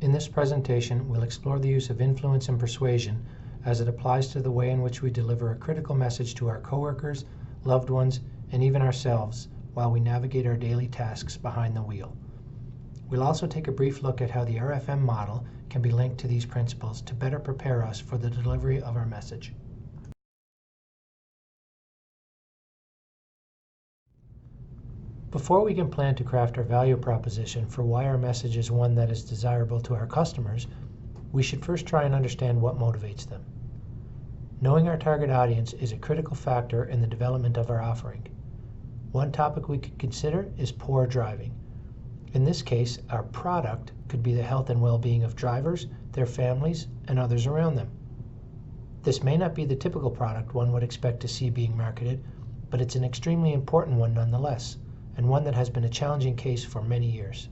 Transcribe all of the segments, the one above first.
In this presentation, we'll explore the use of influence and persuasion as it applies to the way in which we deliver a critical message to our coworkers, loved ones, and even ourselves while we navigate our daily tasks behind the wheel. We'll also take a brief look at how the RFM model can be linked to these principles to better prepare us for the delivery of our message. Before we can plan to craft our value proposition for why our message is one that is desirable to our customers, we should first try and understand what motivates them. Knowing our target audience is a critical factor in the development of our offering. One topic we could consider is poor driving. In this case, our product could be the health and well-being of drivers, their families, and others around them. This may not be the typical product one would expect to see being marketed, but it's an extremely important one nonetheless, and one that has been a challenging case for many years.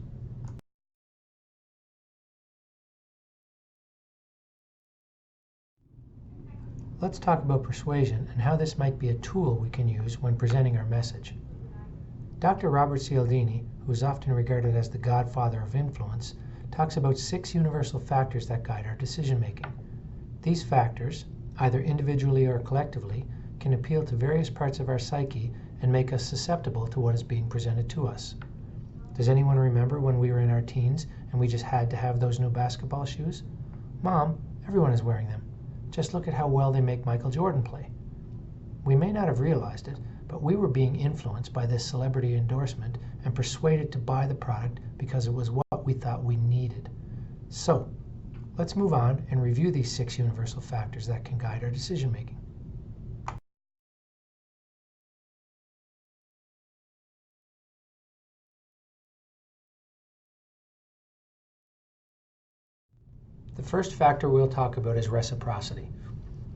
Let's talk about persuasion and how this might be a tool we can use when presenting our message. Dr. Robert Cialdini, who is often regarded as the godfather of influence, talks about 6 universal factors that guide our decision-making. These factors, either individually or collectively, can appeal to various parts of our psyche and make us susceptible to what is being presented to us. Does anyone remember when we were in our teens and we just had to have those new basketball shoes? Mom, everyone is wearing them. Just look at how well they make Michael Jordan play. We may not have realized it, but we were being influenced by this celebrity endorsement and persuaded to buy the product because it was what we thought we needed. So, let's move on and review these 6 universal factors that can guide our decision making. The first factor we'll talk about is reciprocity.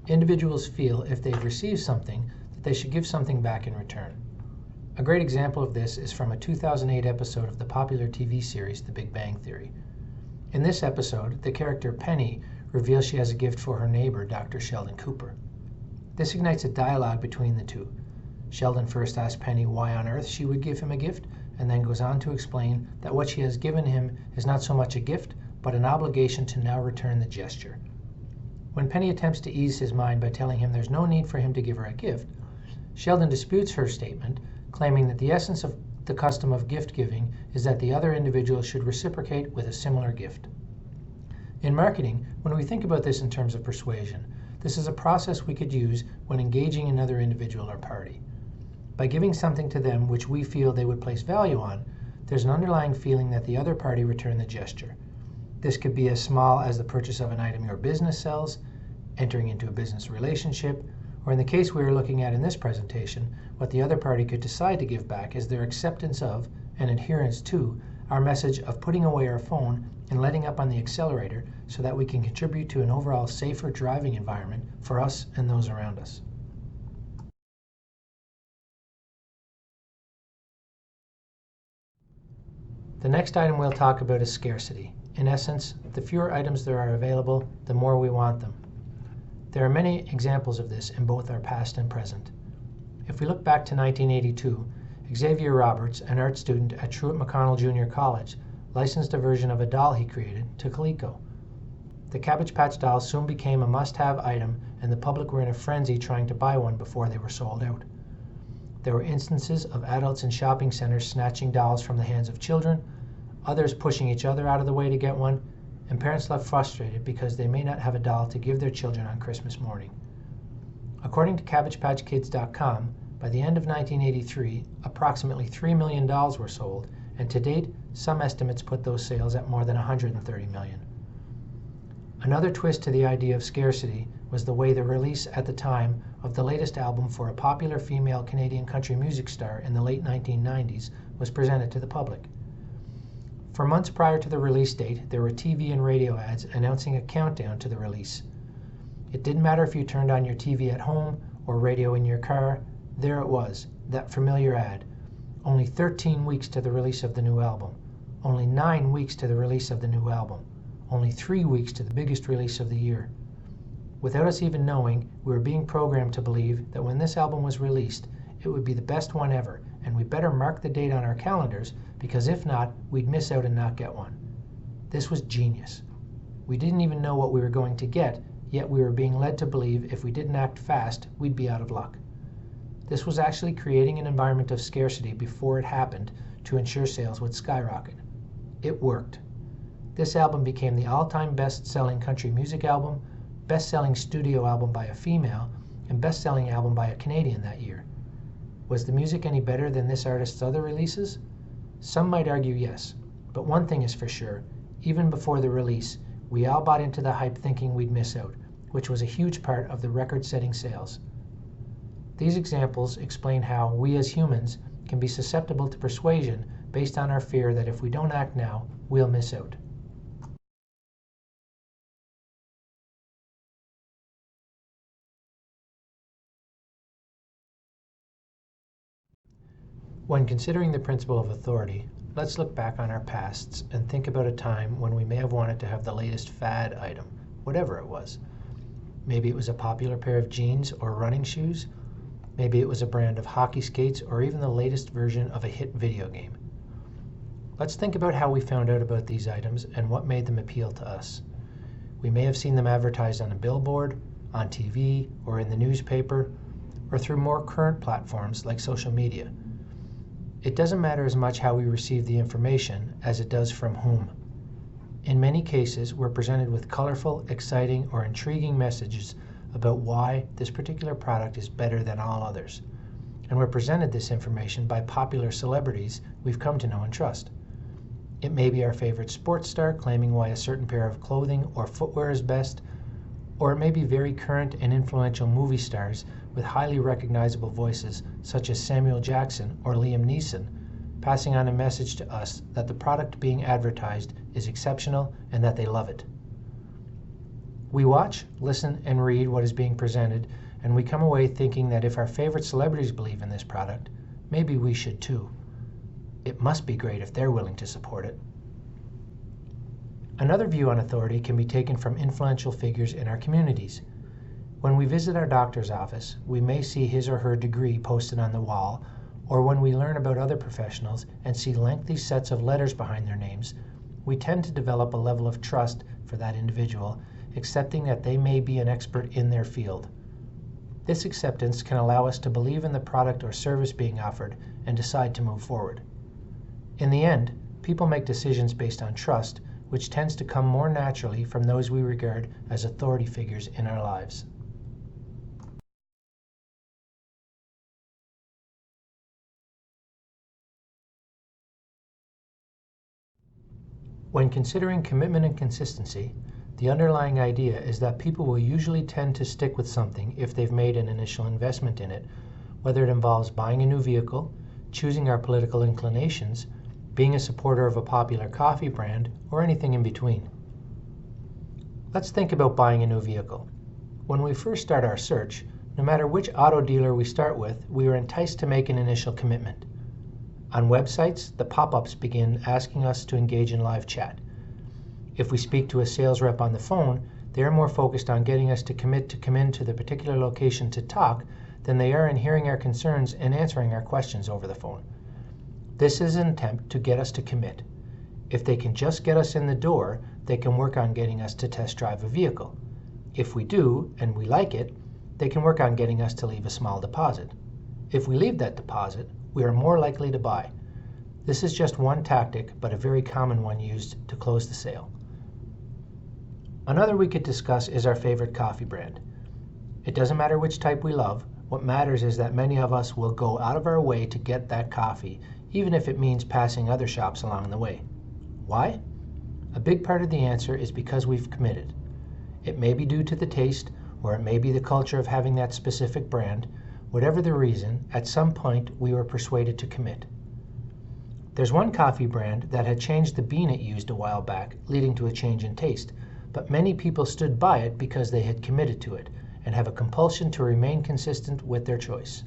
Individuals feel if they've received something that they should give something back in return. A great example of this is from a 2008 episode of the popular TV series The Big Bang Theory. In this episode, the character Penny reveals she has a gift for her neighbor, Dr. Sheldon Cooper. This ignites a dialogue between the two. Sheldon first asks Penny why on earth she would give him a gift, and then goes on to explain that what she has given him is not so much a gift, but an obligation to now return the gesture. When Penny attempts to ease his mind by telling him there's no need for him to give her a gift, Sheldon disputes her statement, claiming that the essence of the custom of gift giving is that the other individual should reciprocate with a similar gift. In marketing, when we think about this in terms of persuasion, this is a process we could use when engaging another individual or party. By giving something to them which we feel they would place value on, there's an underlying feeling that the other party return the gesture. This could be as small as the purchase of an item your business sells, entering into a business relationship, or in the case we are looking at in this presentation, what the other party could decide to give back is their acceptance of and adherence to our message of putting away our phone and letting up on the accelerator so that we can contribute to an overall safer driving environment for us and those around us. The next item we'll talk about is scarcity. In essence, the fewer items there are available, the more we want them. There are many examples of this in both our past and present. If we look back to 1982, Xavier Roberts, an art student at Truett McConnell Junior College, licensed a version of a doll he created to Coleco. The Cabbage Patch doll soon became a must-have item, and the public were in a frenzy trying to buy one before they were sold out. There were instances of adults in shopping centers snatching dolls from the hands of children, others pushing each other out of the way to get one, and parents left frustrated because they may not have a doll to give their children on Christmas morning. According to CabbagePatchKids.com, by the end of 1983, approximately 3 million dolls were sold, and to date, some estimates put those sales at more than 130 million. Another twist to the idea of scarcity was the way the release at the time of the latest album for a popular female Canadian country music star in the late 1990s was presented to the public. For months prior to the release date, there were TV and radio ads announcing a countdown to the release. It didn't matter if you turned on your TV at home or radio in your car, there it was, that familiar ad. Only 13 weeks to the release of the new album. Only 9 weeks to the release of the new album. Only 3 weeks to the biggest release of the year. Without us even knowing, we were being programmed to believe that when this album was released, it would be the best one ever, and we better mark the date on our calendars, because if not, we'd miss out and not get one. This was genius. We didn't even know what we were going to get, yet we were being led to believe if we didn't act fast, we'd be out of luck. This was actually creating an environment of scarcity before it happened to ensure sales would skyrocket. It worked. This album became the all-time best-selling country music album, best-selling studio album by a female, and best-selling album by a Canadian that year. Was the music any better than this artist's other releases? Some might argue yes, but one thing is for sure, even before the release, we all bought into the hype thinking we'd miss out, which was a huge part of the record-setting sales. These examples explain how we as humans can be susceptible to persuasion based on our fear that if we don't act now, we'll miss out. When considering the principle of authority, let's look back on our pasts and think about a time when we may have wanted to have the latest fad item, whatever it was. Maybe it was a popular pair of jeans or running shoes. Maybe it was a brand of hockey skates or even the latest version of a hit video game. Let's think about how we found out about these items and what made them appeal to us. We may have seen them advertised on a billboard, on TV, or in the newspaper, or through more current platforms like social media. It doesn't matter as much how we receive the information as it does from whom. In many cases, we're presented with colorful, exciting, or intriguing messages about why this particular product is better than all others. And we're presented this information by popular celebrities we've come to know and trust. It may be our favorite sports star claiming why a certain pair of clothing or footwear is best, or it may be very current and influential movie stars with highly recognizable voices such as Samuel Jackson or Liam Neeson, passing on a message to us that the product being advertised is exceptional and that they love it. We watch, listen, and read what is being presented, and we come away thinking that if our favorite celebrities believe in this product, maybe we should too. It must be great if they're willing to support it. Another view on authority can be taken from influential figures in our communities. When we visit our doctor's office, we may see his or her degree posted on the wall, or when we learn about other professionals and see lengthy sets of letters behind their names, we tend to develop a level of trust for that individual, accepting that they may be an expert in their field. This acceptance can allow us to believe in the product or service being offered and decide to move forward. In the end, people make decisions based on trust, which tends to come more naturally from those we regard as authority figures in our lives. When considering commitment and consistency, the underlying idea is that people will usually tend to stick with something if they've made an initial investment in it, whether it involves buying a new vehicle, choosing our political inclinations, being a supporter of a popular coffee brand, or anything in between. Let's think about buying a new vehicle. When we first start our search, no matter which auto dealer we start with, we are enticed to make an initial commitment. On websites, the pop-ups begin asking us to engage in live chat. If we speak to a sales rep on the phone, they are more focused on getting us to commit to come into the particular location to talk than they are in hearing our concerns and answering our questions over the phone. This is an attempt to get us to commit. If they can just get us in the door, they can work on getting us to test drive a vehicle. If we do, and we like it, they can work on getting us to leave a small deposit. If we leave that deposit, we are more likely to buy. This is just one tactic, but a very common one used to close the sale. Another we could discuss is our favorite coffee brand. It doesn't matter which type we love. What matters is that many of us will go out of our way to get that coffee, even if it means passing other shops along the way. Why? A big part of the answer is because we've committed. It may be due to the taste, or it may be the culture of having that specific brand. Whatever the reason, at some point we were persuaded to commit. There's one coffee brand that had changed the bean it used a while back, leading to a change in taste, but many people stood by it because they had committed to it and have a compulsion to remain consistent with their choice.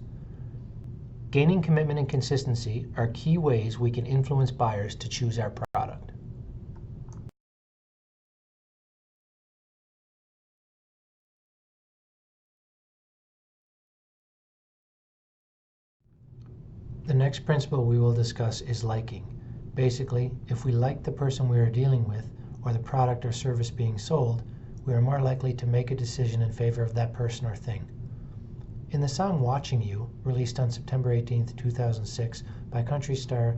Gaining commitment and consistency are key ways we can influence buyers to choose our product. The next principle we will discuss is liking. Basically, if we like the person we are dealing with, or the product or service being sold, we are more likely to make a decision in favor of that person or thing. In the song Watching You, released on September 18, 2006 by country star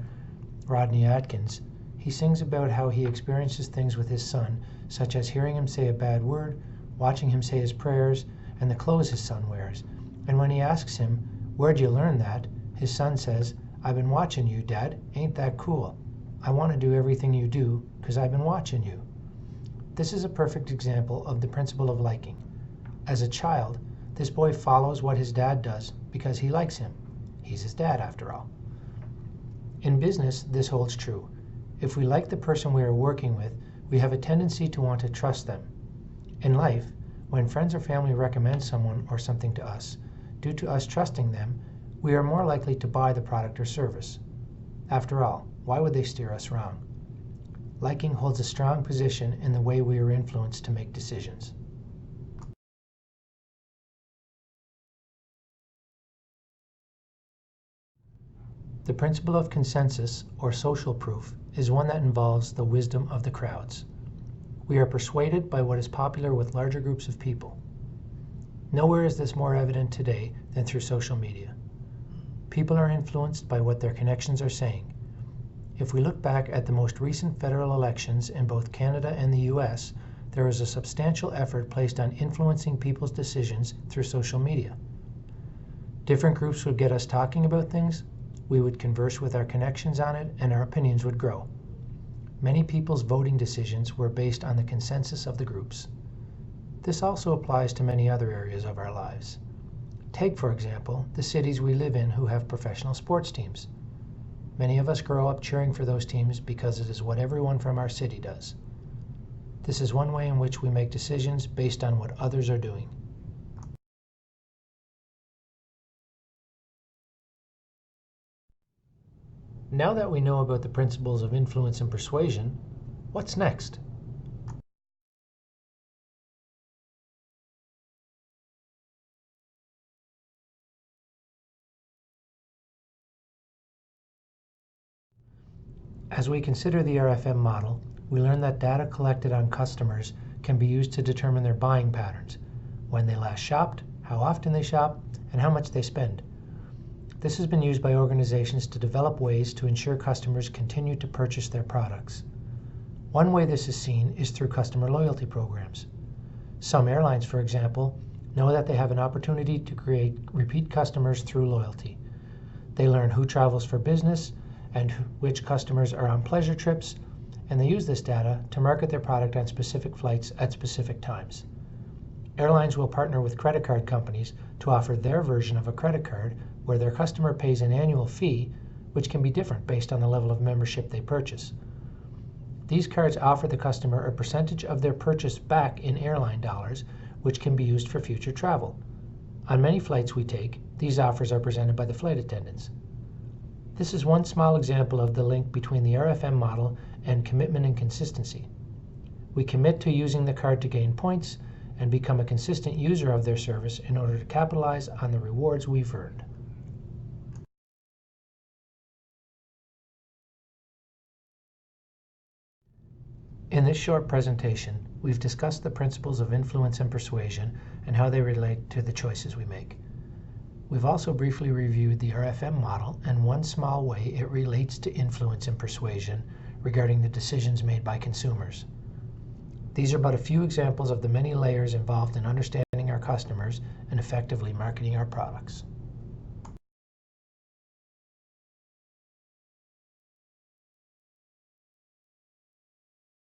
Rodney Atkins, he sings about how he experiences things with his son, such as hearing him say a bad word, watching him say his prayers, and the clothes his son wears. And when he asks him, "Where'd you learn that?" his son says, "I've been watching you, Dad. Ain't that cool? I want to do everything you do because I've been watching you." This is a perfect example of the principle of liking. As a child, this boy follows what his dad does because he likes him. He's his dad, after all. In business, this holds true. If we like the person we are working with, we have a tendency to want to trust them. In life, when friends or family recommend someone or something to us, due to us trusting them, we are more likely to buy the product or service. After all, why would they steer us wrong? Liking holds a strong position in the way we are influenced to make decisions. The principle of consensus, or social proof, is one that involves the wisdom of the crowds. We are persuaded by what is popular with larger groups of people. Nowhere is this more evident today than through social media. People are influenced by what their connections are saying. If we look back at the most recent federal elections in both Canada and the US, there was a substantial effort placed on influencing people's decisions through social media. Different groups would get us talking about things, we would converse with our connections on it, and our opinions would grow. Many people's voting decisions were based on the consensus of the groups. This also applies to many other areas of our lives. Take, for example, the cities we live in who have professional sports teams. Many of us grow up cheering for those teams because it is what everyone from our city does. This is one way in which we make decisions based on what others are doing. Now that we know about the principles of influence and persuasion, what's next? As we consider the RFM model, we learn that data collected on customers can be used to determine their buying patterns, when they last shopped, how often they shop, and how much they spend. This has been used by organizations to develop ways to ensure customers continue to purchase their products. One way this is seen is through customer loyalty programs. Some airlines, for example, know that they have an opportunity to create repeat customers through loyalty. They learn who travels for business and which customers are on pleasure trips, and they use this data to market their product on specific flights at specific times. Airlines will partner with credit card companies to offer their version of a credit card where their customer pays an annual fee, which can be different based on the level of membership they purchase. These cards offer the customer a percentage of their purchase back in airline dollars, which can be used for future travel. On many flights we take, these offers are presented by the flight attendants. This is one small example of the link between the RFM model and commitment and consistency. We commit to using the card to gain points and become a consistent user of their service in order to capitalize on the rewards we've earned. In this short presentation, we've discussed the principles of influence and persuasion and how they relate to the choices we make. We've also briefly reviewed the RFM model and one small way it relates to influence and persuasion regarding the decisions made by consumers. These are but a few examples of the many layers involved in understanding our customers and effectively marketing our products.